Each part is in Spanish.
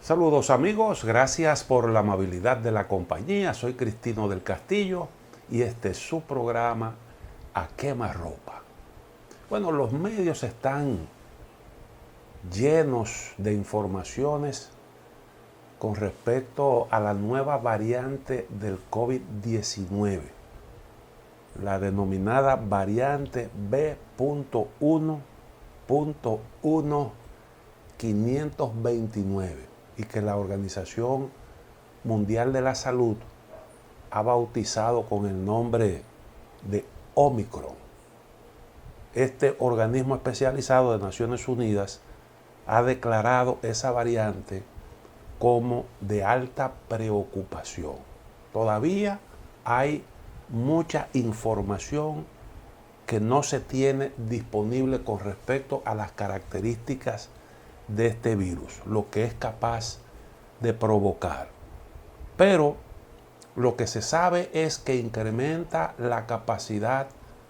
Saludos amigos, gracias por la amabilidad de la compañía. Soy Cristino del Castillo y este es su programa A Quemarropa. Bueno, los medios están llenos de informaciones con respecto a la nueva variante del COVID-19, la denominada variante B.1.1529, y que la Organización Mundial de la Salud ha bautizado con el nombre de Omicron. Este organismo especializado de Naciones Unidas ha declarado esa variante como de alta preocupación. Todavía hay mucha información que no se tiene disponible con respecto a las características de este virus, lo que es capaz de provocar. Pero lo que se sabe es que incrementa la capacidad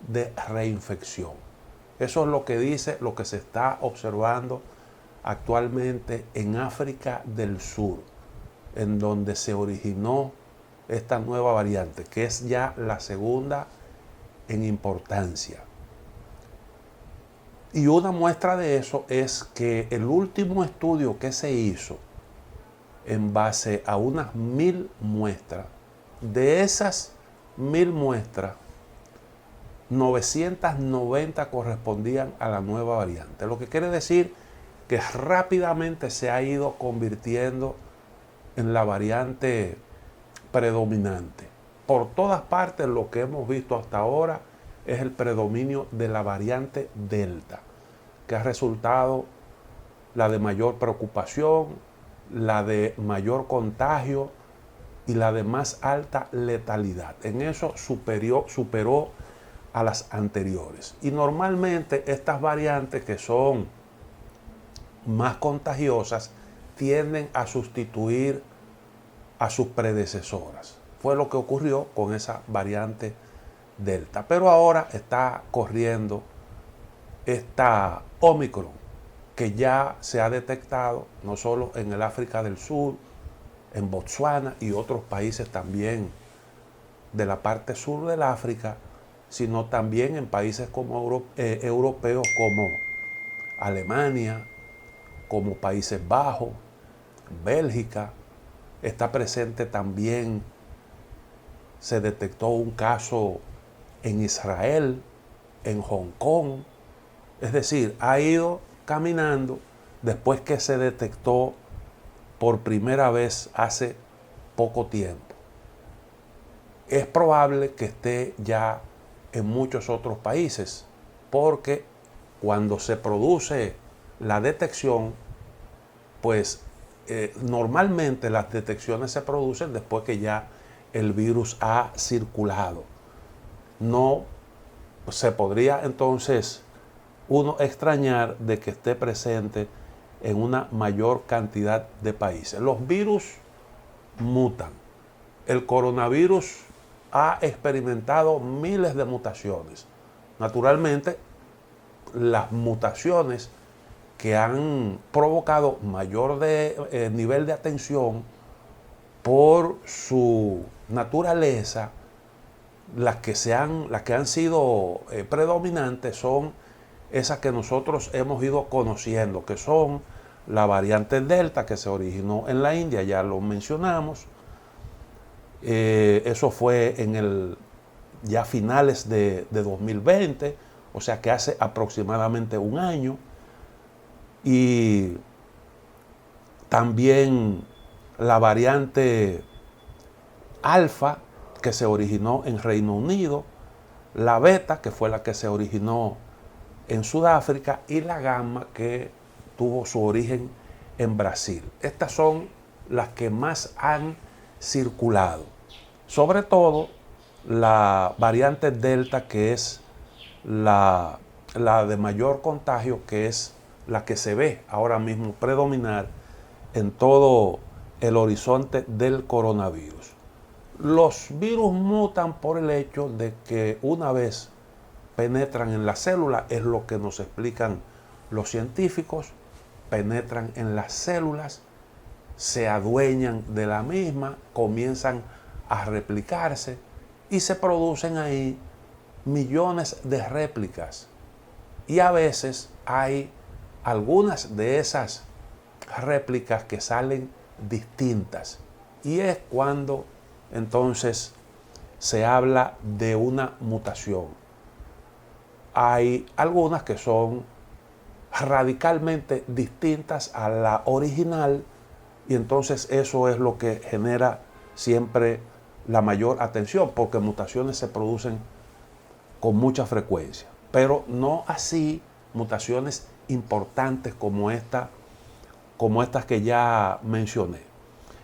de reinfección. Eso es lo que dice, lo que se está observando actualmente en África del Sur, en donde se originó esta nueva variante, que es ya la segunda en importancia. Y una muestra de eso es que el último estudio que se hizo en base a unas 1000 muestras, de esas 1000 muestras, 990 correspondían a la nueva variante. Lo que quiere decir que rápidamente se ha ido convirtiendo en la variante predominante. Por todas partes lo que hemos visto hasta ahora es el predominio de la variante Delta, que ha resultado la de mayor preocupación, la de mayor contagio y la de más alta letalidad. En eso superó a las anteriores. Y normalmente estas variantes que son más contagiosas tienden a sustituir a sus predecesoras. Fue lo que ocurrió con esa variante Delta. Pero ahora está corriendo esta Omicron, que ya se ha detectado no solo en el África del Sur, en Botsuana y otros países también de la parte sur del África, sino también en países como europeos como Alemania, como Países Bajos, Bélgica. Está presente también, se detectó un caso en Israel, en Hong Kong. Es decir, ha ido caminando después que se detectó por primera vez hace poco tiempo. Es probable que esté ya en muchos otros países, porque cuando se produce la detección, pues normalmente las detecciones se producen después que ya el virus ha circulado. No se podría entonces uno extrañar de que esté presente en una mayor cantidad de países. Los virus mutan. El coronavirus ha experimentado miles de mutaciones. Naturalmente, las mutaciones que han provocado mayor nivel de atención por su naturaleza, las que han sido predominantes son esas que nosotros hemos ido conociendo, que son la variante Delta, que se originó en la India, ya lo mencionamos. Eso fue ya finales de 2020, o sea que hace aproximadamente un año. Y también la variante Alfa, que se originó en Reino Unido, la Beta, que fue la que se originó en Sudáfrica, y la Gamma, que tuvo su origen en Brasil. Estas son las que más han circulado. Sobre todo la variante Delta, que es la de mayor contagio, que es la que se ve ahora mismo predominar en todo el horizonte del coronavirus. Los virus mutan por el hecho de que una vez penetran en la célula, es lo que nos explican los científicos, penetran en las células, se adueñan de la misma, comienzan a replicarse y se producen ahí millones de réplicas. Y a veces hay algunas de esas réplicas que salen distintas. Y es cuando entonces se habla de una mutación. Hay algunas que son radicalmente distintas a la original y entonces eso es lo que genera siempre la mayor atención, porque mutaciones se producen con mucha frecuencia, pero no así mutaciones importantes como estas que ya mencioné.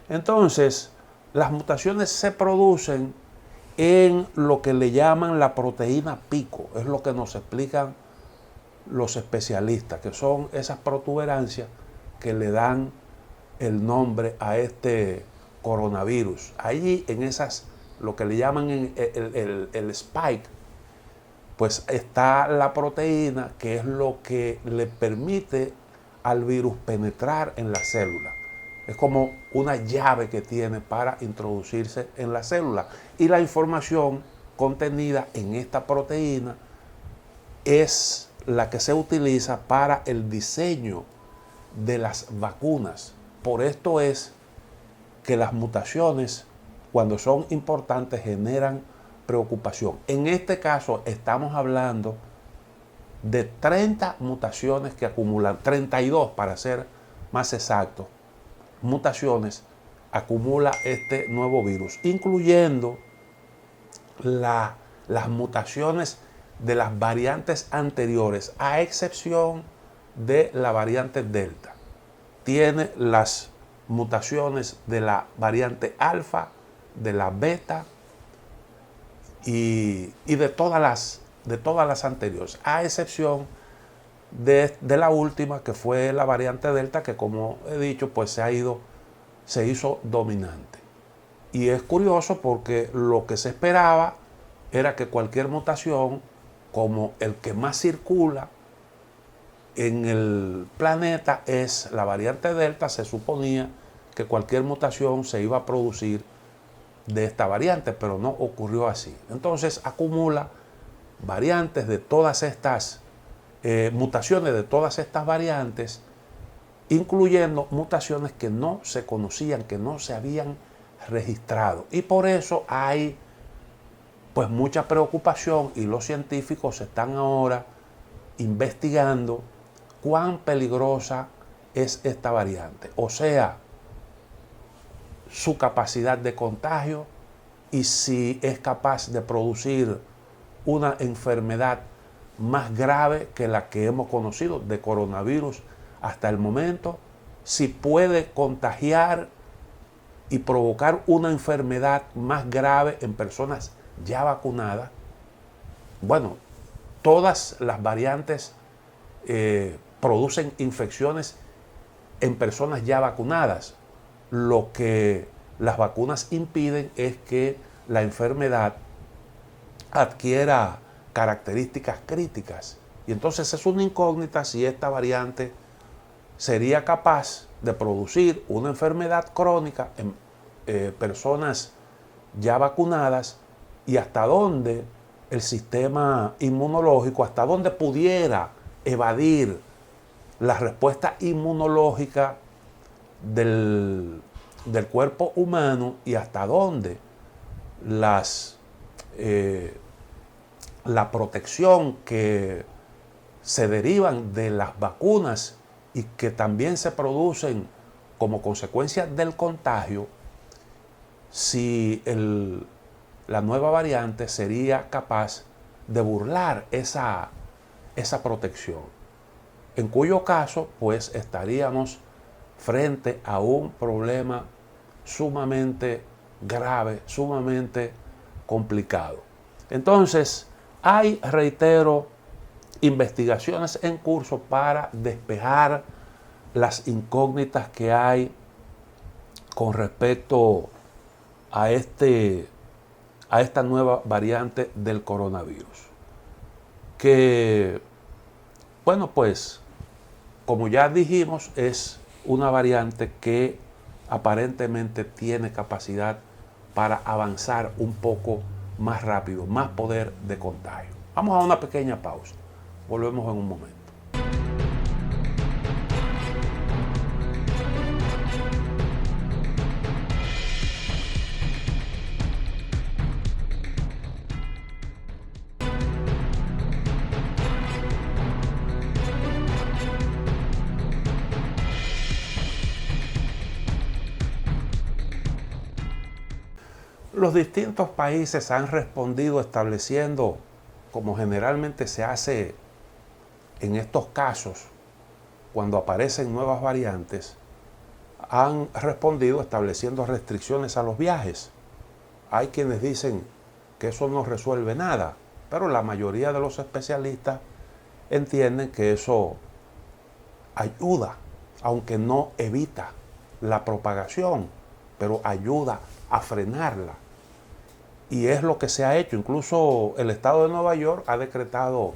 Entonces, las mutaciones se producen en lo que le llaman la proteína pico, es lo que nos explican los especialistas, que son esas protuberancias que le dan el nombre a este coronavirus. Allí en esas, lo que le llaman el spike, pues está la proteína que es lo que le permite al virus penetrar en la célula. Es como una llave que tiene para introducirse en la célula. Y la información contenida en esta proteína es la que se utiliza para el diseño de las vacunas. Por esto es que las mutaciones, cuando son importantes, generan preocupación. En este caso estamos hablando de 30 mutaciones que acumulan, 32 para ser más exactos, mutaciones acumula este nuevo virus, incluyendo las mutaciones de las variantes anteriores, a excepción de la variante Delta. Tiene las mutaciones de la variante alfa, de la beta y de todas las anteriores, a excepción de la última, que fue la variante Delta, que como he dicho, pues se hizo dominante. Y es curioso porque lo que se esperaba era que cualquier mutación, como el que más circula en el planeta es la variante Delta, se suponía que cualquier mutación se iba a producir de esta variante, pero no ocurrió así. Entonces acumula variantes de todas estas mutaciones de todas estas variantes, incluyendo mutaciones que no se conocían, que no se habían registrado. Y por eso hay pues mucha preocupación y los científicos están ahora investigando cuán peligrosa es esta variante, o sea, su capacidad de contagio y si es capaz de producir una enfermedad más grave que la que hemos conocido de coronavirus hasta el momento, si puede contagiar y provocar una enfermedad más grave en personas ya vacunadas. Bueno, todas las variantes producen infecciones en personas ya vacunadas. Lo que las vacunas impiden es que la enfermedad adquiera características críticas. Y entonces es una incógnita si esta variante sería capaz de producir una enfermedad crónica en personas ya vacunadas y hasta dónde el sistema inmunológico, hasta dónde pudiera evadir la respuesta inmunológica del cuerpo humano y hasta dónde la protección que se derivan de las vacunas y que también se producen como consecuencia del contagio, si la nueva variante sería capaz de burlar esa protección. En cuyo caso, pues estaríamos frente a un problema sumamente grave, sumamente complicado. Entonces, hay, reitero, investigaciones en curso para despejar las incógnitas que hay con respecto a esta nueva variante del coronavirus. Que, bueno, pues, como ya dijimos, es una variante que aparentemente tiene capacidad para avanzar un poco más rápido, más poder de contagio. Vamos a una pequeña pausa. Volvemos en un momento. Los distintos países han respondido estableciendo, como generalmente se hace en estos casos, cuando aparecen nuevas variantes, han respondido estableciendo restricciones a los viajes. Hay quienes dicen que eso no resuelve nada, pero la mayoría de los especialistas entienden que eso ayuda, aunque no evita la propagación, pero ayuda a frenarla. Y es lo que se ha hecho. Incluso el estado de Nueva York ha decretado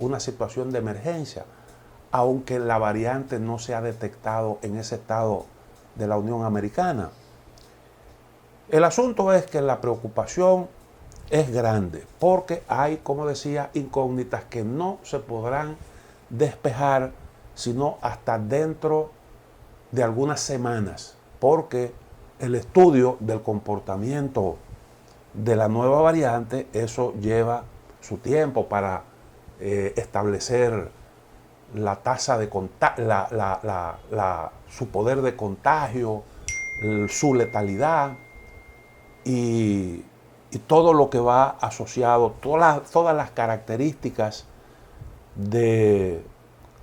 una situación de emergencia, aunque la variante no se ha detectado en ese estado de la Unión Americana. El asunto es que la preocupación es grande, porque hay, como decía, incógnitas que no se podrán despejar sino hasta dentro de algunas semanas, porque el estudio del comportamiento de la nueva variante, eso lleva su tiempo para establecer la tasa de su poder de contagio, su letalidad y todo lo que va asociado, todas las características de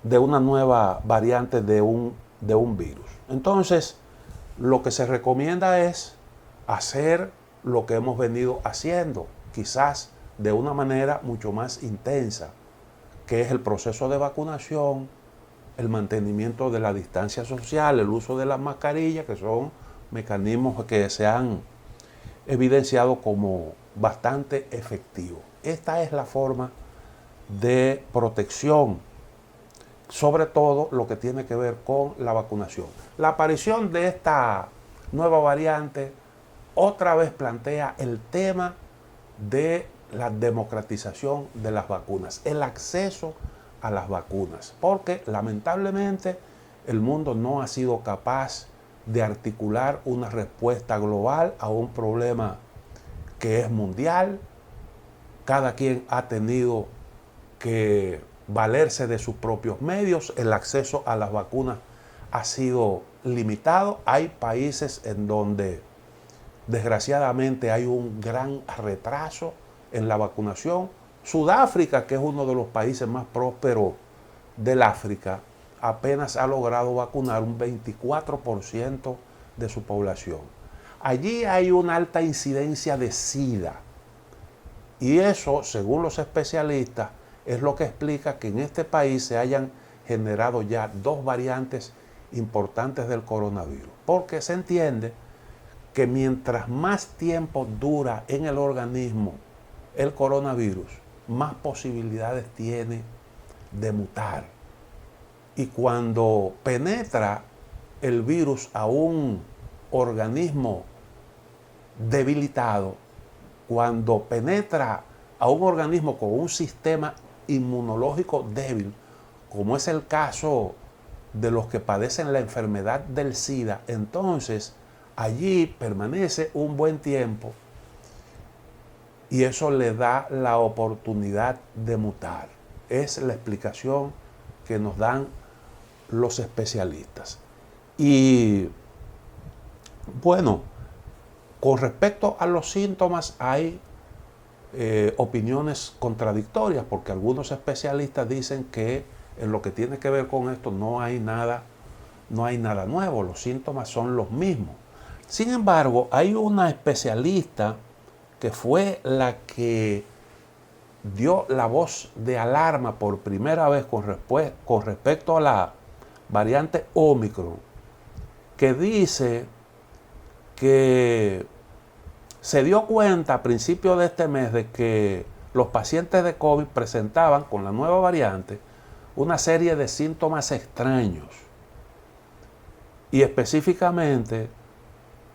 una nueva variante de un virus. Entonces, lo que se recomienda es hacer lo que hemos venido haciendo, quizás de una manera mucho más intensa, que es el proceso de vacunación, el mantenimiento de la distancia social, el uso de las mascarillas, que son mecanismos que se han evidenciado como bastante efectivos. Esta es la forma de protección, sobre todo lo que tiene que ver con la vacunación. La aparición de esta nueva variante otra vez plantea el tema de la democratización de las vacunas, el acceso a las vacunas, porque lamentablemente el mundo no ha sido capaz de articular una respuesta global a un problema que es mundial. Cada quien ha tenido que valerse de sus propios medios, el acceso a las vacunas ha sido limitado. Hay países en donde desgraciadamente hay un gran retraso en la vacunación. Sudáfrica, que es uno de los países más prósperos del África, apenas ha logrado vacunar un 24% de su población. Allí hay una alta incidencia de SIDA. Y eso, según los especialistas, es lo que explica que en este país se hayan generado ya 2 variantes importantes del coronavirus. Porque se entiende que mientras más tiempo dura en el organismo el coronavirus, más posibilidades tiene de mutar. Y cuando penetra el virus a un organismo debilitado, cuando penetra a un organismo con un sistema inmunológico débil, como es el caso de los que padecen la enfermedad del SIDA, entonces allí permanece un buen tiempo y eso le da la oportunidad de mutar. Es la explicación que nos dan los especialistas. Y bueno, con respecto a los síntomas hay opiniones contradictorias, porque algunos especialistas dicen que en lo que tiene que ver con esto no hay nada nuevo, los síntomas son los mismos. Sin embargo, hay una especialista que fue la que dio la voz de alarma por primera vez con respecto a la variante Omicron, que dice que se dio cuenta a principios de este mes de que los pacientes de COVID presentaban con la nueva variante una serie de síntomas extraños. Y específicamente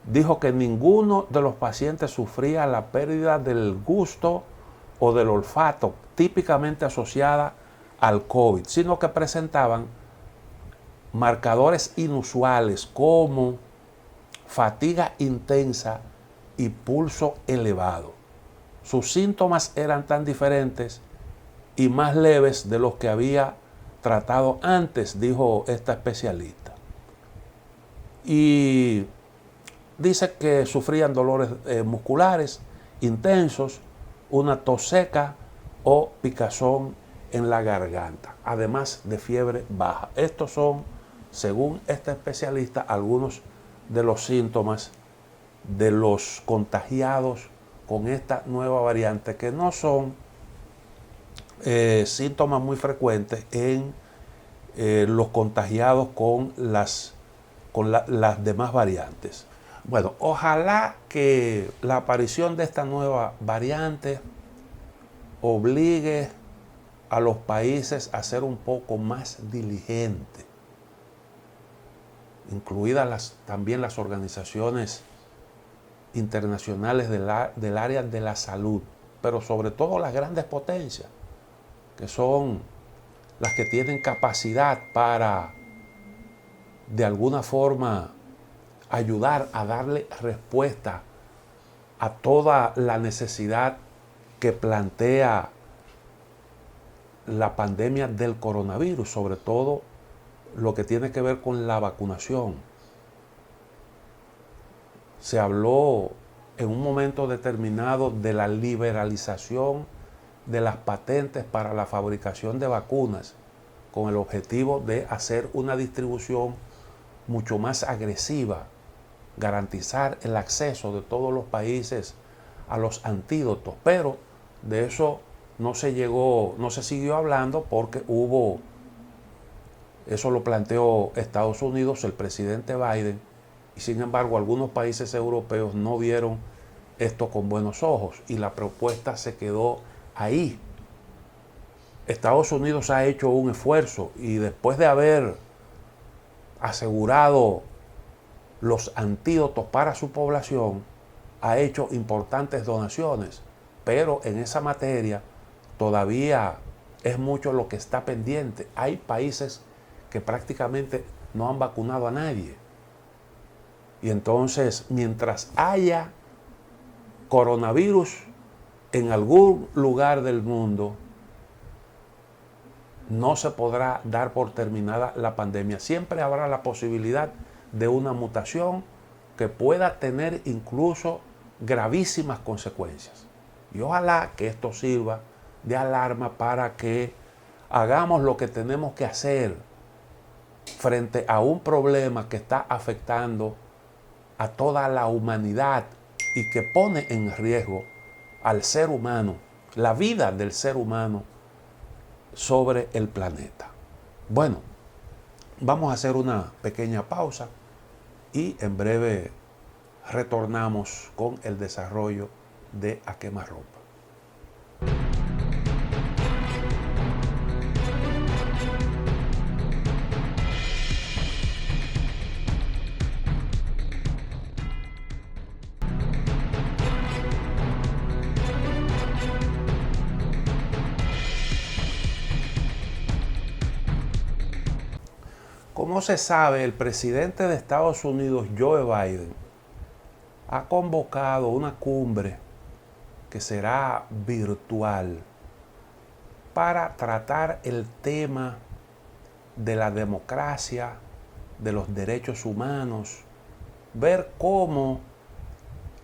dijo que ninguno de los pacientes sufría la pérdida del gusto o del olfato típicamente asociada al COVID, sino que presentaban marcadores inusuales como fatiga intensa y pulso elevado. Sus síntomas eran tan diferentes y más leves de los que había tratado antes, dijo esta especialista. Y dice que sufrían dolores musculares intensos, una tos seca o picazón en la garganta, además de fiebre baja. Estos son, según este especialista, algunos de los síntomas de los contagiados con esta nueva variante, que no son síntomas muy frecuentes en los contagiados con las demás variantes. Bueno, ojalá que la aparición de esta nueva variante obligue a los países a ser un poco más diligentes, incluidas también las organizaciones internacionales del área de la salud, pero sobre todo las grandes potencias, que son las que tienen capacidad para, de alguna forma, ayudar a darle respuesta a toda la necesidad que plantea la pandemia del coronavirus, sobre todo lo que tiene que ver con la vacunación. Se habló en un momento determinado de la liberalización de las patentes para la fabricación de vacunas, con el objetivo de hacer una distribución mucho más agresiva, garantizar el acceso de todos los países a los antídotos, pero de eso no se siguió hablando porque eso lo planteó Estados Unidos, el presidente Biden, y sin embargo algunos países europeos no vieron esto con buenos ojos y la propuesta se quedó ahí. Estados Unidos ha hecho un esfuerzo y después de haber asegurado los antídotos para su población, ha hecho importantes donaciones, pero en esa materia todavía es mucho lo que está pendiente. Hay países que prácticamente no han vacunado a nadie. Y entonces, mientras haya coronavirus en algún lugar del mundo, no se podrá dar por terminada la pandemia. Siempre habrá la posibilidad de una mutación que pueda tener incluso gravísimas consecuencias. Y ojalá que esto sirva de alarma para que hagamos lo que tenemos que hacer frente a un problema que está afectando a toda la humanidad y que pone en riesgo al ser humano, la vida del ser humano sobre el planeta. Bueno, vamos a hacer una pequeña pausa y en breve retornamos con el desarrollo de A Quemarropa. Como se sabe, el presidente de Estados Unidos, Joe Biden, ha convocado una cumbre que será virtual para tratar el tema de la democracia, de los derechos humanos, ver cómo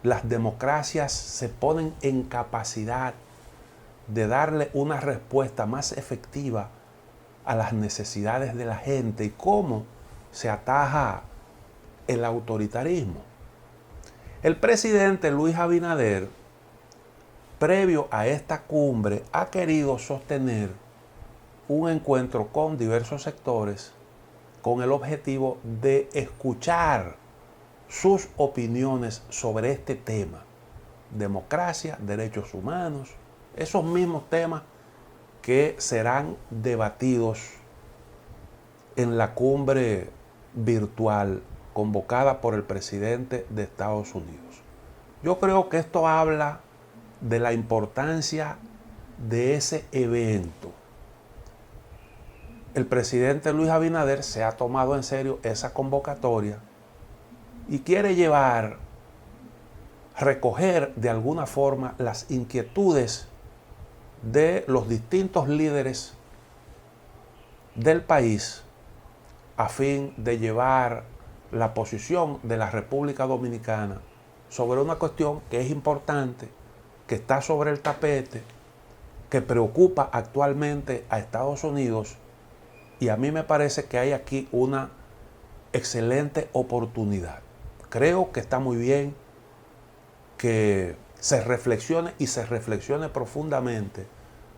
las democracias se ponen en capacidad de darle una respuesta más efectiva a las necesidades de la gente y cómo se ataja el autoritarismo. El presidente Luis Abinader, previo a esta cumbre, ha querido sostener un encuentro con diversos sectores con el objetivo de escuchar sus opiniones sobre este tema: democracia, derechos humanos, esos mismos temas que serán debatidos en la cumbre virtual convocada por el presidente de Estados Unidos. Yo creo que esto habla de la importancia de ese evento. El presidente Luis Abinader se ha tomado en serio esa convocatoria y quiere recoger de alguna forma las inquietudes de los distintos líderes del país a fin de llevar la posición de la República Dominicana sobre una cuestión que es importante, que está sobre el tapete, que preocupa actualmente a Estados Unidos, y a mí me parece que hay aquí una excelente oportunidad. Creo que está muy bien que se reflexione y se reflexione profundamente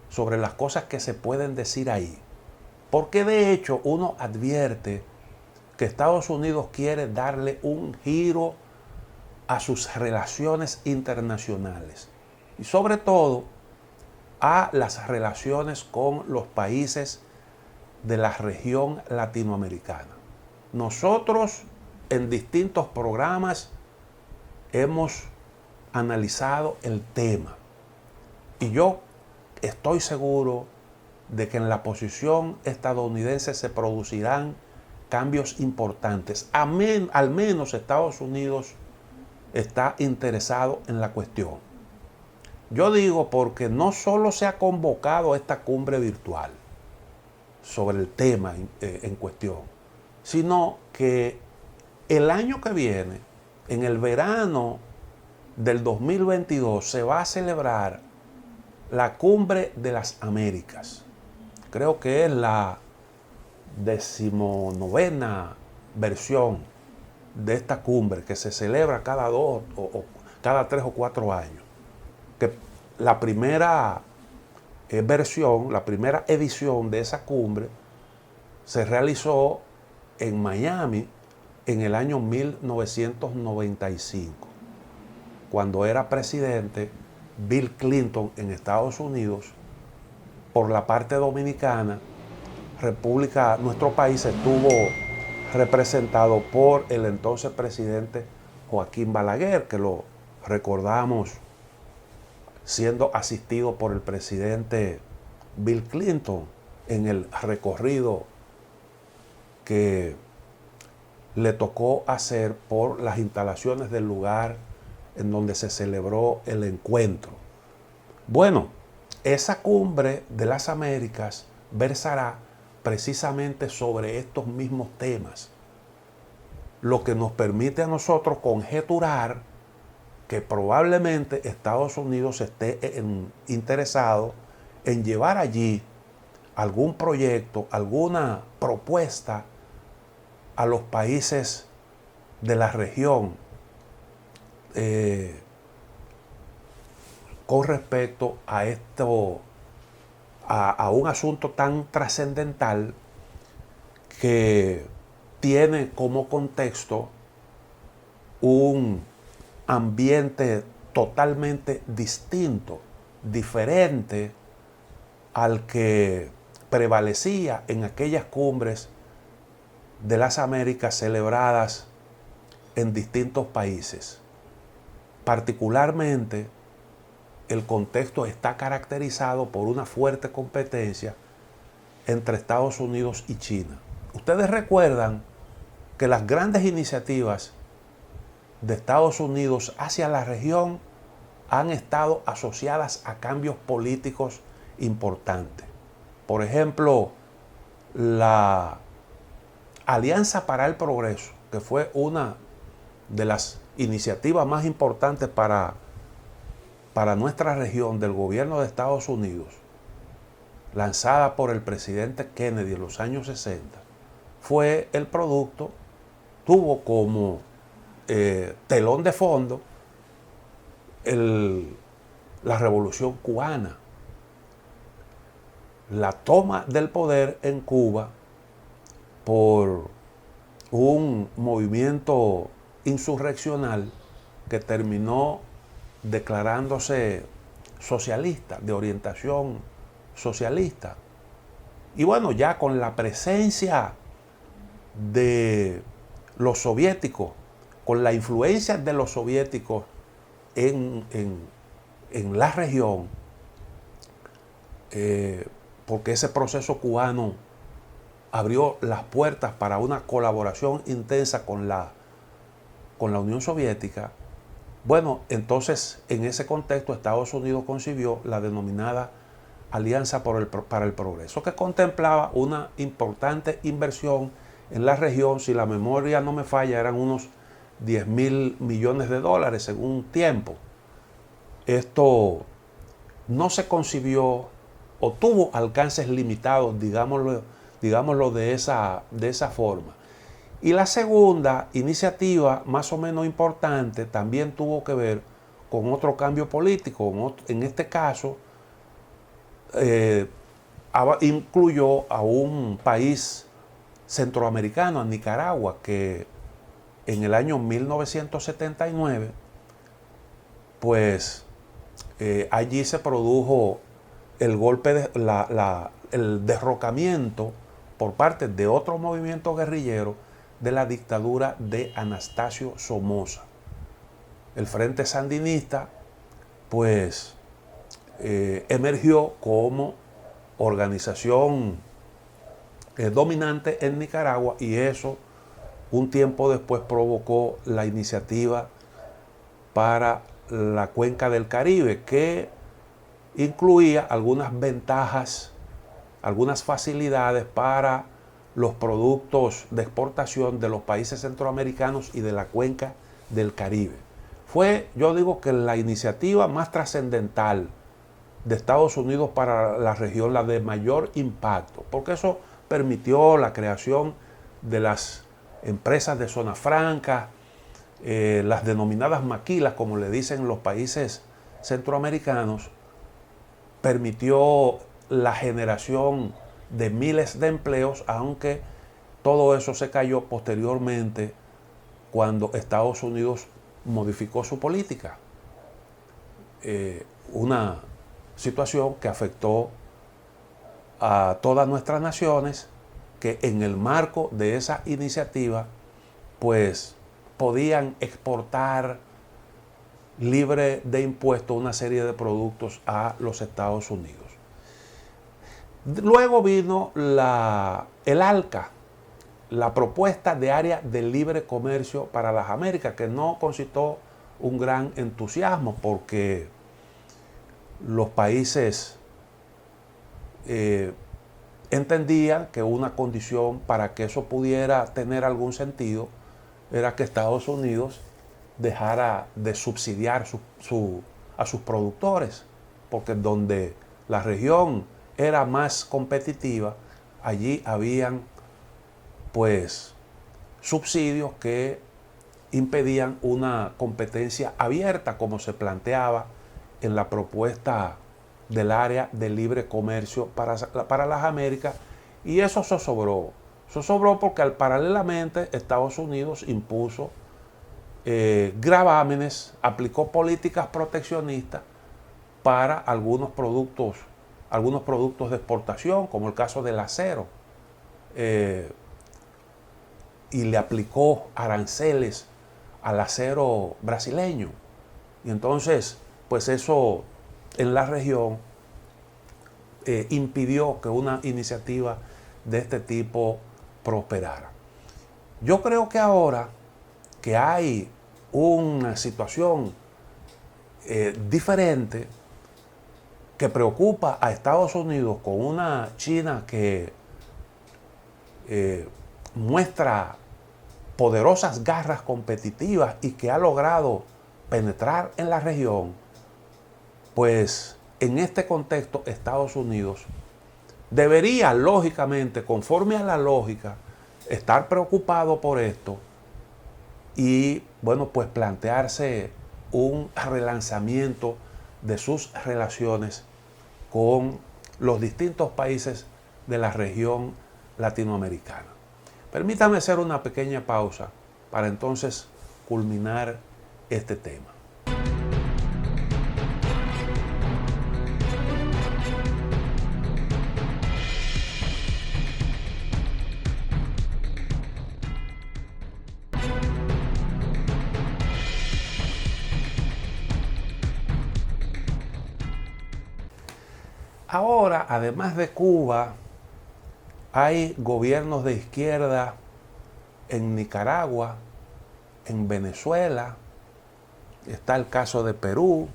sobre las cosas que se pueden decir ahí. Porque de hecho uno advierte que Estados Unidos quiere darle un giro a sus relaciones internacionales y sobre todo a las relaciones con los países de la región latinoamericana. Nosotros en distintos programas hemos analizado el tema y yo estoy seguro de que en la posición estadounidense se producirán cambios importantes. Al menos Estados Unidos está interesado en la cuestión. Yo digo porque no solo se ha convocado esta cumbre virtual sobre el tema en cuestión, sino que el año que viene, en el verano del 2022, se va a celebrar la Cumbre de las Américas. Creo que es la 19ª versión de esta cumbre que se celebra cada 2 o cada 3 o 4 años. Que la primera versión, la primera edición de esa cumbre se realizó en Miami en el año 1995, cuando era presidente Bill Clinton en Estados Unidos. Por la parte dominicana, nuestro país estuvo representado por el entonces presidente Joaquín Balaguer, que lo recordamos siendo asistido por el presidente Bill Clinton en el recorrido que le tocó hacer por las instalaciones del lugar en donde se celebró el encuentro. Bueno, esa cumbre de las Américas versará precisamente sobre estos mismos temas, lo que nos permite a nosotros conjeturar que probablemente Estados Unidos esté interesado en llevar allí algún proyecto, alguna propuesta a los países de la región con respecto a a un asunto tan trascendental que tiene como contexto un ambiente totalmente distinto, diferente al que prevalecía en aquellas cumbres de las Américas celebradas en distintos países. Particularmente, el contexto está caracterizado por una fuerte competencia entre Estados Unidos y China. Ustedes recuerdan que las grandes iniciativas de Estados Unidos hacia la región han estado asociadas a cambios políticos importantes. Por ejemplo, la Alianza para el Progreso, que fue una de las iniciativas más importantes para nuestra región del gobierno de Estados Unidos, lanzada por el presidente Kennedy en los años 60, fue el producto, tuvo como telón de fondo la Revolución Cubana, la toma del poder en Cuba por un movimiento insurreccional que terminó declarándose socialista, de orientación socialista. Y bueno, ya con la presencia de los soviéticos, con la influencia de los soviéticos en la región, porque ese proceso cubano abrió las puertas para una colaboración intensa con la Unión Soviética. Bueno, entonces en ese contexto Estados Unidos concibió la denominada Alianza para el Progreso, que contemplaba una importante inversión en la región. Si la memoria no me falla, eran unos 10.000 millones de dólares en un tiempo. Esto no se concibió o tuvo alcances limitados, digámoslo de esa forma. Y la segunda iniciativa, más o menos importante, también tuvo que ver con otro cambio político. En este caso, incluyó a un país centroamericano, a Nicaragua, que en el año 1979, pues allí se produjo el golpe, el derrocamiento por parte de otro movimiento guerrillero de la dictadura de Anastasio Somoza. El Frente Sandinista, pues, emergió como organización dominante en Nicaragua, y eso un tiempo después provocó la iniciativa para la Cuenca del Caribe, que incluía algunas ventajas, algunas facilidades para los productos de exportación de los países centroamericanos y de la Cuenca del Caribe. Fue, yo digo, que la iniciativa más trascendental de Estados Unidos para la región, la de mayor impacto, porque eso permitió la creación de las empresas de zona franca, las denominadas maquilas, como le dicen los países centroamericanos, permitió la generación de miles de empleos, aunque todo eso se cayó posteriormente cuando Estados Unidos modificó su política. Una situación que afectó a todas nuestras naciones, que en el marco de esa iniciativa pues podían exportar libre de impuestos una serie de productos a los Estados Unidos. Luego vino el ALCA, la propuesta de área de libre comercio para las Américas, que no concitó un gran entusiasmo porque los países entendían que una condición para que eso pudiera tener algún sentido era que Estados Unidos dejara de subsidiar a sus productores, porque donde la región era más competitiva, allí habían pues subsidios que impedían una competencia abierta, como se planteaba en la propuesta del área de libre comercio para las Américas, y eso zozobró. Zozobró porque paralelamente Estados Unidos impuso gravámenes, aplicó políticas proteccionistas para algunos productos de exportación, como el caso del acero, y le aplicó aranceles al acero brasileño. Y entonces, pues eso en la región impidió que una iniciativa de este tipo prosperara. Yo creo que ahora que hay una situación diferente que preocupa a Estados Unidos, con una China que muestra poderosas garras competitivas y que ha logrado penetrar en la región, pues en este contexto Estados Unidos debería, lógicamente, conforme a la lógica, estar preocupado por esto y, bueno, pues plantearse un relanzamiento de sus relaciones con los distintos países de la región latinoamericana. Permítame hacer una pequeña pausa para entonces culminar este tema. Ahora, además de Cuba, hay gobiernos de izquierda en Nicaragua, en Venezuela, está el caso de Perú,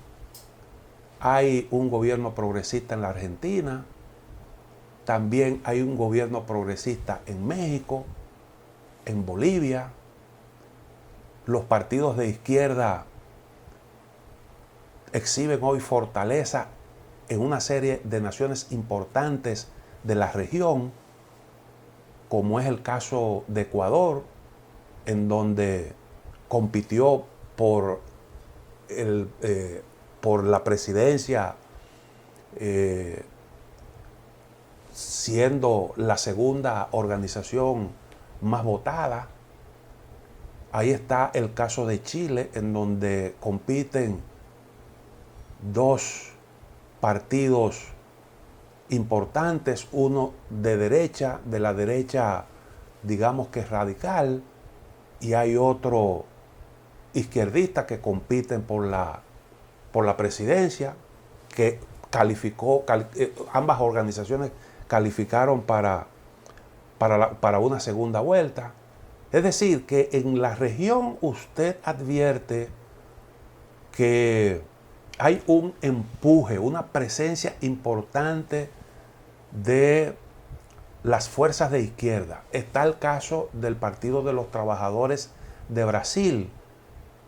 hay un gobierno progresista en la Argentina, también hay un gobierno progresista en México, en Bolivia. Los partidos de izquierda exhiben hoy fortaleza en una serie de naciones importantes de la región, como es el caso de Ecuador, en donde compitió por la presidencia, siendo la segunda organización más votada. Ahí está el caso de Chile, en donde compiten dos partidos importantes, uno de derecha, de la derecha digamos que radical, y hay otro izquierdista que compiten por la presidencia, que ambas organizaciones calificaron para una segunda vuelta. Es decir, que en la región usted advierte que hay un empuje, una presencia importante de las fuerzas de izquierda. Está el caso del Partido de los Trabajadores de Brasil,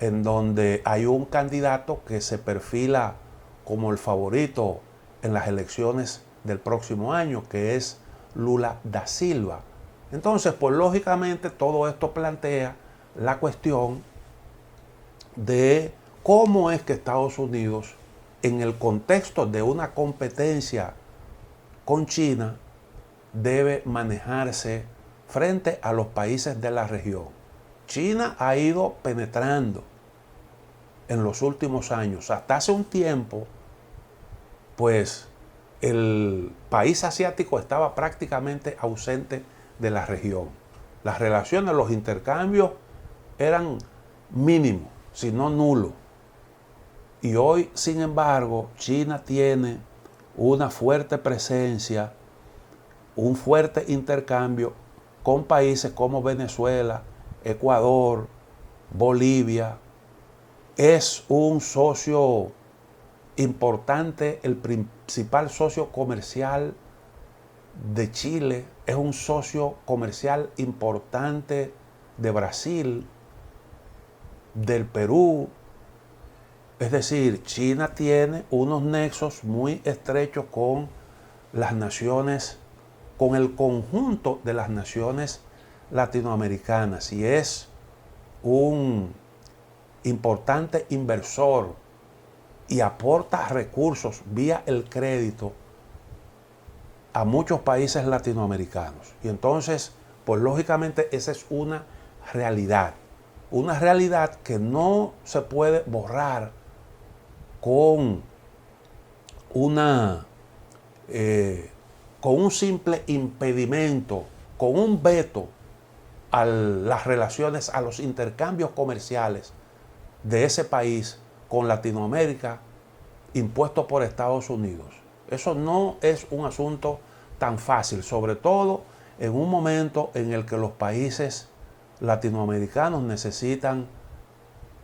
en donde hay un candidato que se perfila como el favorito en las elecciones del próximo año, que es Lula da Silva. Entonces, pues lógicamente todo esto plantea la cuestión de cómo es que Estados Unidos, en el contexto de una competencia con China, debe manejarse frente a los países de la región. China ha ido penetrando en los últimos años. Hasta hace un tiempo, pues el país asiático estaba prácticamente ausente de la región. Las relaciones, los intercambios eran mínimos, si no nulos. Y hoy, sin embargo, China tiene una fuerte presencia, un fuerte intercambio con países como Venezuela, Ecuador, Bolivia. Es un socio importante, el principal socio comercial de Chile, es un socio comercial importante de Brasil, del Perú. Es decir, China tiene unos nexos muy estrechos con las naciones, con el conjunto de las naciones latinoamericanas, y es un importante inversor y aporta recursos vía el crédito a muchos países latinoamericanos. Y entonces, pues lógicamente esa es una realidad que no se puede borrar con con un simple impedimento, con un veto a las relaciones, a los intercambios comerciales de ese país con Latinoamérica impuesto por Estados Unidos. Eso no es un asunto tan fácil, sobre todo en un momento en el que los países latinoamericanos necesitan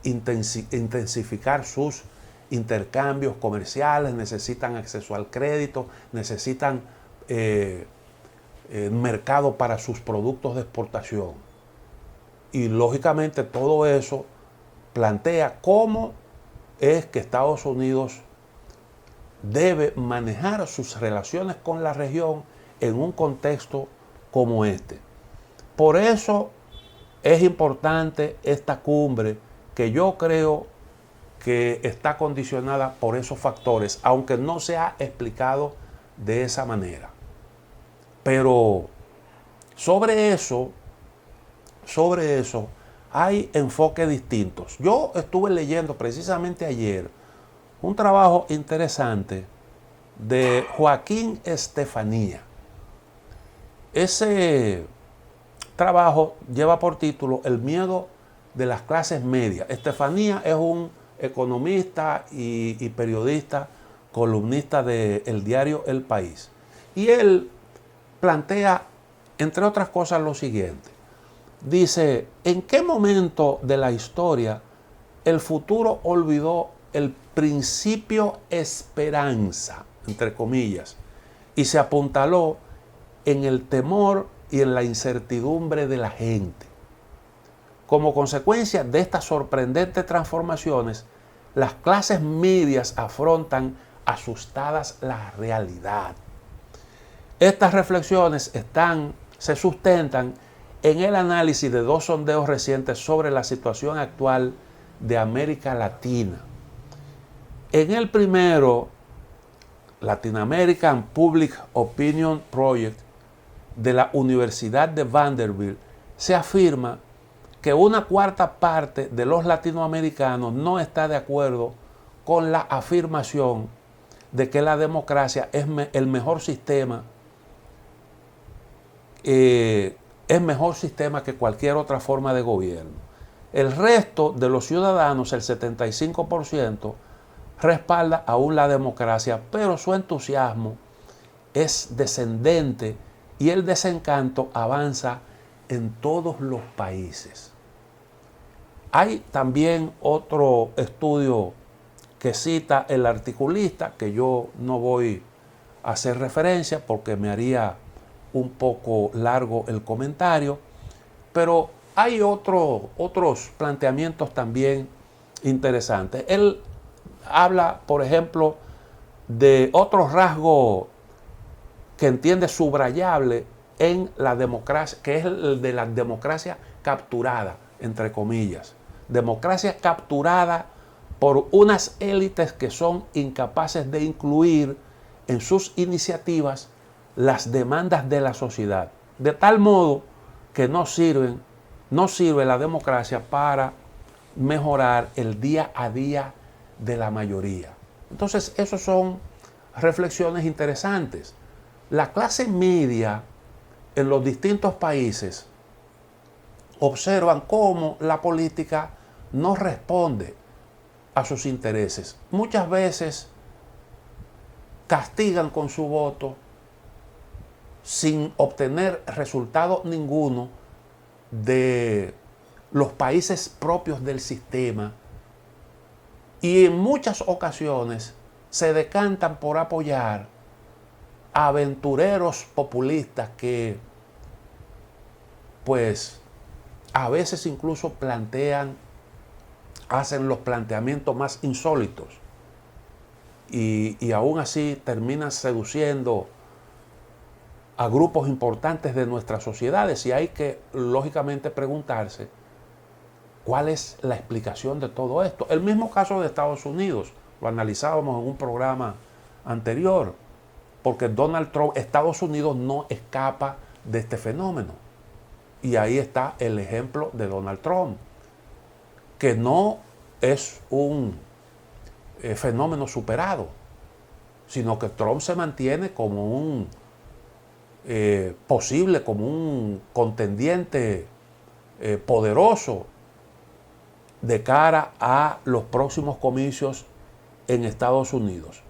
intensificar sus intercambios comerciales, necesitan acceso al crédito, necesitan mercado para sus productos de exportación. Y lógicamente todo eso plantea cómo es que Estados Unidos debe manejar sus relaciones con la región en un contexto como este. Por eso es importante esta cumbre, que yo creo que está condicionada por esos factores, aunque no se ha explicado de esa manera. Pero sobre eso hay enfoques distintos. Yo estuve leyendo precisamente ayer un trabajo interesante de Joaquín Estefanía. Ese trabajo lleva por título El miedo de las clases medias. Estefanía es un economista y periodista columnista del diario El País. Y él plantea, entre otras cosas, lo siguiente. Dice, ¿en qué momento de la historia el futuro olvidó el principio esperanza, entre comillas, y se apuntaló en el temor y en la incertidumbre de la gente? Como consecuencia de estas sorprendentes transformaciones, las clases medias afrontan asustadas la realidad. Estas reflexiones se sustentan en el análisis de dos sondeos recientes sobre la situación actual de América Latina. En el primero, Latin American Public Opinion Project de la Universidad de Vanderbilt, se afirma que una cuarta parte de los latinoamericanos no está de acuerdo con la afirmación de que la democracia es el mejor sistema, es mejor sistema que cualquier otra forma de gobierno. El resto de los ciudadanos, el 75%, respalda aún la democracia, pero su entusiasmo es descendente y el desencanto avanza en todos los países. Hay también otro estudio que cita el articulista, que yo no voy a hacer referencia porque me haría un poco largo el comentario, pero hay otros planteamientos también interesantes. Él habla, por ejemplo, de otro rasgo que entiende subrayable en la democracia, que es el de la democracia capturada, entre comillas. Democracia capturada por unas élites que son incapaces de incluir en sus iniciativas las demandas de la sociedad, de tal modo que no sirve la democracia para mejorar el día a día de la mayoría. Entonces, esas son reflexiones interesantes. La clase media en los distintos países observan cómo la política no responde a sus intereses. Muchas veces castigan con su voto sin obtener resultado ninguno de los países propios del sistema, y en muchas ocasiones se decantan por apoyar a aventureros populistas que, pues, a veces incluso hacen los planteamientos más insólitos y aún así terminan seduciendo a grupos importantes de nuestras sociedades, y hay que, lógicamente, preguntarse cuál es la explicación de todo esto. El mismo caso de Estados Unidos, lo analizábamos en un programa anterior, porque Donald Trump, Estados Unidos no escapa de este fenómeno. Y ahí está el ejemplo de Donald Trump, que no es un fenómeno superado, sino que Trump se mantiene como un como un contendiente poderoso de cara a los próximos comicios en Estados Unidos.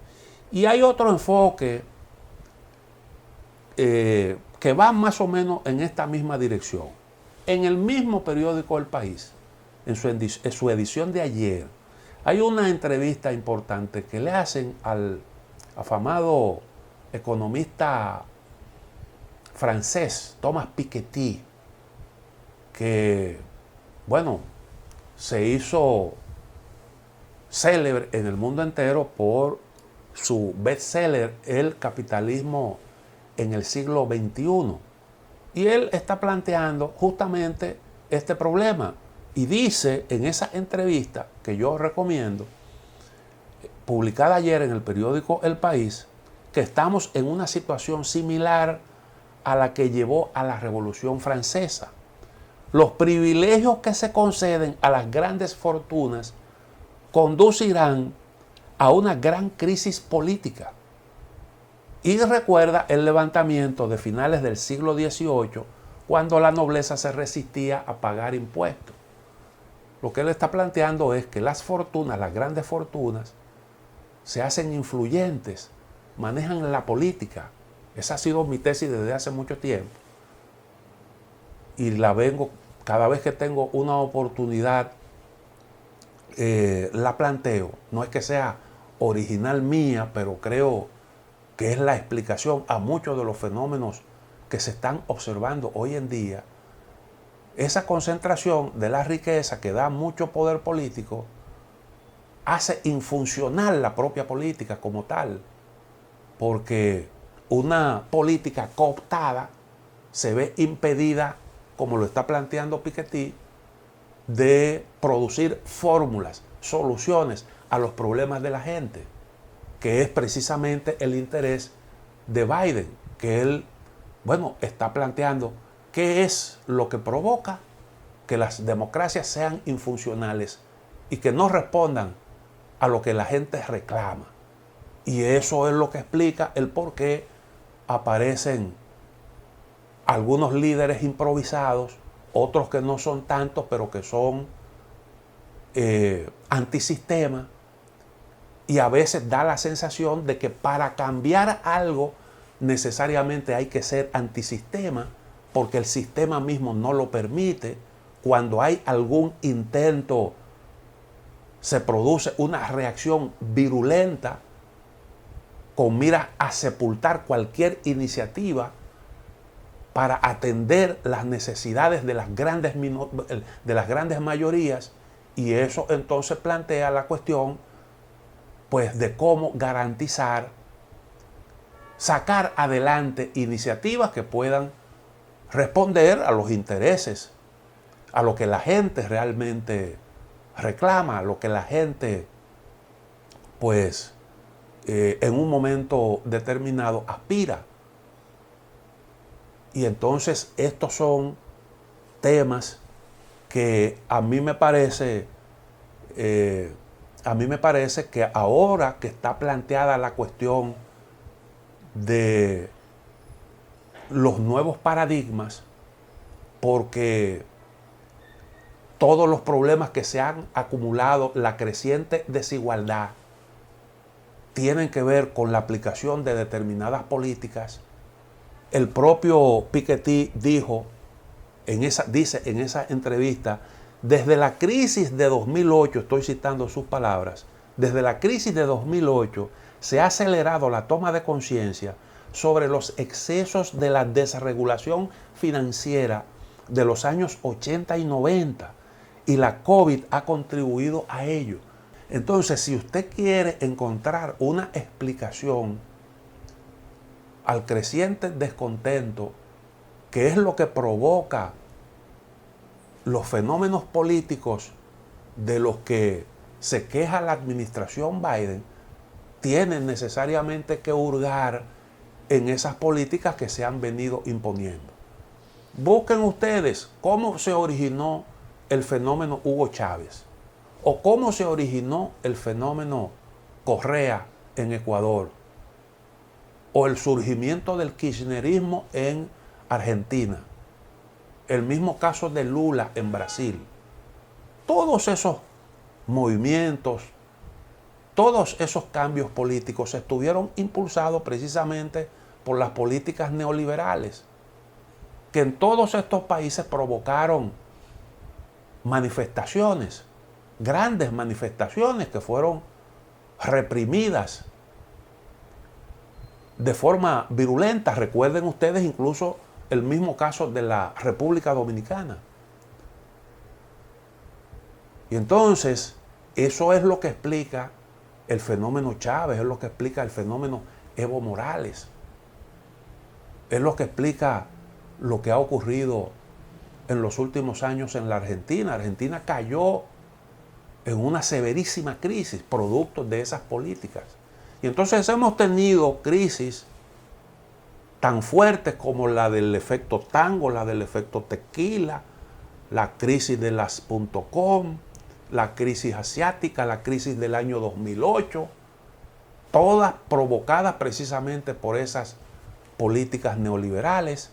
Y hay otro enfoque que va más o menos en esta misma dirección. En el mismo periódico El País, en su edición de ayer, hay una entrevista importante que le hacen al afamado economista francés Thomas Piketty, que, bueno, se hizo célebre en el mundo entero por su bestseller El capitalismo en el siglo XXI. Y él está planteando justamente este problema y dice en esa entrevista, que yo recomiendo, publicada ayer en el periódico El País, que estamos en una situación similar a la que llevó a la Revolución Francesa. Los privilegios que se conceden a las grandes fortunas conducirán a una gran crisis política. Y recuerda el levantamiento de finales del siglo XVIII, cuando la nobleza se resistía a pagar impuestos. Lo que él está planteando es que las fortunas, las grandes fortunas, se hacen influyentes, manejan la política. Esa ha sido mi tesis desde hace mucho tiempo. Y la vengo, cada vez que tengo una oportunidad, la planteo. No es que sea original mía, pero creo que es la explicación a muchos de los fenómenos que se están observando hoy en día. Esa concentración de la riqueza que da mucho poder político hace infuncional la propia política como tal, porque una política cooptada se ve impedida, como lo está planteando Piketty, de producir fórmulas, soluciones a los problemas de la gente, que es precisamente el interés de Biden, que él, está planteando qué es lo que provoca que las democracias sean infuncionales y que no respondan a lo que la gente reclama. Y eso es lo que explica el por qué aparecen algunos líderes improvisados, otros que no son tantos, pero que son antisistema, y a veces da la sensación de que para cambiar algo necesariamente hay que ser antisistema, porque el sistema mismo no lo permite. Cuando hay algún intento, se produce una reacción virulenta con mira a sepultar cualquier iniciativa para atender las necesidades de las grandes mayorías, y eso entonces plantea la cuestión de cómo garantizar, sacar adelante iniciativas que puedan responder a los intereses, a lo que la gente realmente reclama, a lo que la gente en un momento determinado aspira. Y entonces estos son temas que a mí me parece que ahora que está planteada la cuestión de los nuevos paradigmas, porque todos los problemas que se han acumulado, la creciente desigualdad, tienen que ver con la aplicación de determinadas políticas. El propio Piketty dice en esa entrevista, desde la crisis de 2008, estoy citando sus palabras, desde la crisis de 2008 se ha acelerado la toma de conciencia sobre los excesos de la desregulación financiera de los años 80 y 90, y la COVID ha contribuido a ello. Entonces, si usted quiere encontrar una explicación al creciente descontento, que es lo que provoca los fenómenos políticos de los que se queja la administración Biden, tienen necesariamente que hurgar en esas políticas que se han venido imponiendo. Busquen ustedes cómo se originó el fenómeno Hugo Chávez, o cómo se originó el fenómeno Correa en Ecuador, o el surgimiento del kirchnerismo en Argentina, el mismo caso de Lula en Brasil. Todos esos movimientos, todos esos cambios políticos estuvieron impulsados precisamente por las políticas neoliberales, que en todos estos países provocaron manifestaciones, grandes manifestaciones que fueron reprimidas de forma virulenta. Recuerden ustedes incluso el mismo caso de la República Dominicana. Y entonces, eso es lo que explica el fenómeno Chávez, es lo que explica el fenómeno Evo Morales, es lo que explica lo que ha ocurrido en los últimos años en la Argentina. Argentina cayó en una severísima crisis producto de esas políticas. Y entonces hemos tenido crisis tan fuertes como la del efecto tango, la del efecto tequila, la crisis de las .com, la crisis asiática, la crisis del año 2008, todas provocadas precisamente por esas políticas neoliberales.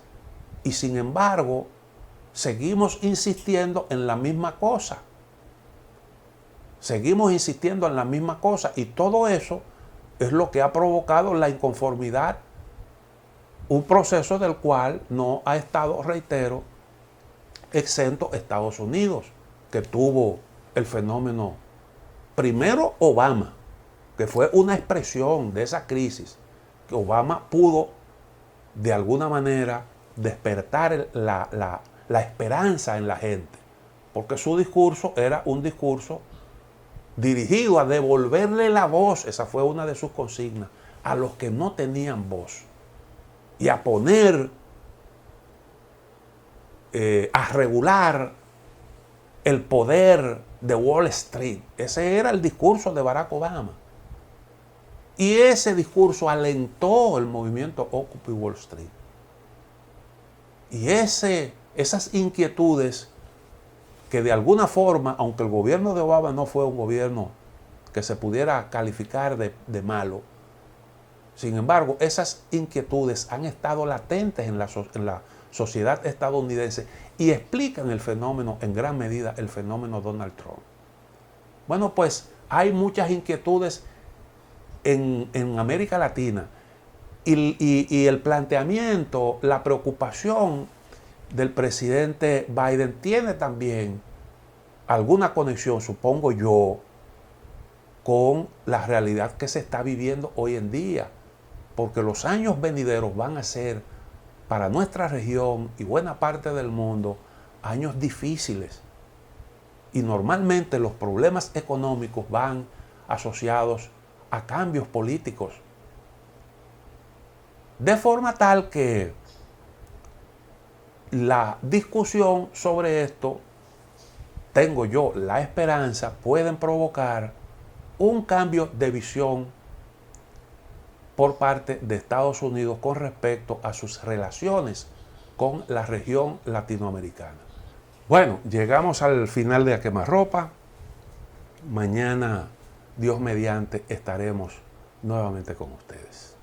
Y sin embargo, seguimos insistiendo en la misma cosa. Seguimos insistiendo en la misma cosa, y todo eso es lo que ha provocado la inconformidad, un proceso del cual no ha estado, reitero, exento Estados Unidos, que tuvo el fenómeno primero Obama, que fue una expresión de esa crisis, que Obama pudo de alguna manera despertar la esperanza en la gente, porque su discurso era un discurso dirigido a devolverle la voz, esa fue una de sus consignas, a los que no tenían voz, y a poner, a regular el poder de Wall Street. Ese era el discurso de Barack Obama. Y ese discurso alentó el movimiento Occupy Wall Street. Y esas inquietudes que de alguna forma, aunque el gobierno de Obama no fue un gobierno que se pudiera calificar de malo, sin embargo, esas inquietudes han estado latentes en la sociedad estadounidense y explican el fenómeno, en gran medida, el fenómeno Donald Trump. Bueno, pues hay muchas inquietudes en América Latina y el planteamiento, la preocupación del presidente Biden tiene también alguna conexión, supongo yo, con la realidad que se está viviendo hoy en día, porque los años venideros van a ser para nuestra región y buena parte del mundo años difíciles, y normalmente los problemas económicos van asociados a cambios políticos, de forma tal que la discusión sobre esto, tengo yo la esperanza, pueden provocar un cambio de visión por parte de Estados Unidos con respecto a sus relaciones con la región latinoamericana. Bueno, llegamos al final de A Quemarropa. Mañana, Dios mediante, estaremos nuevamente con ustedes.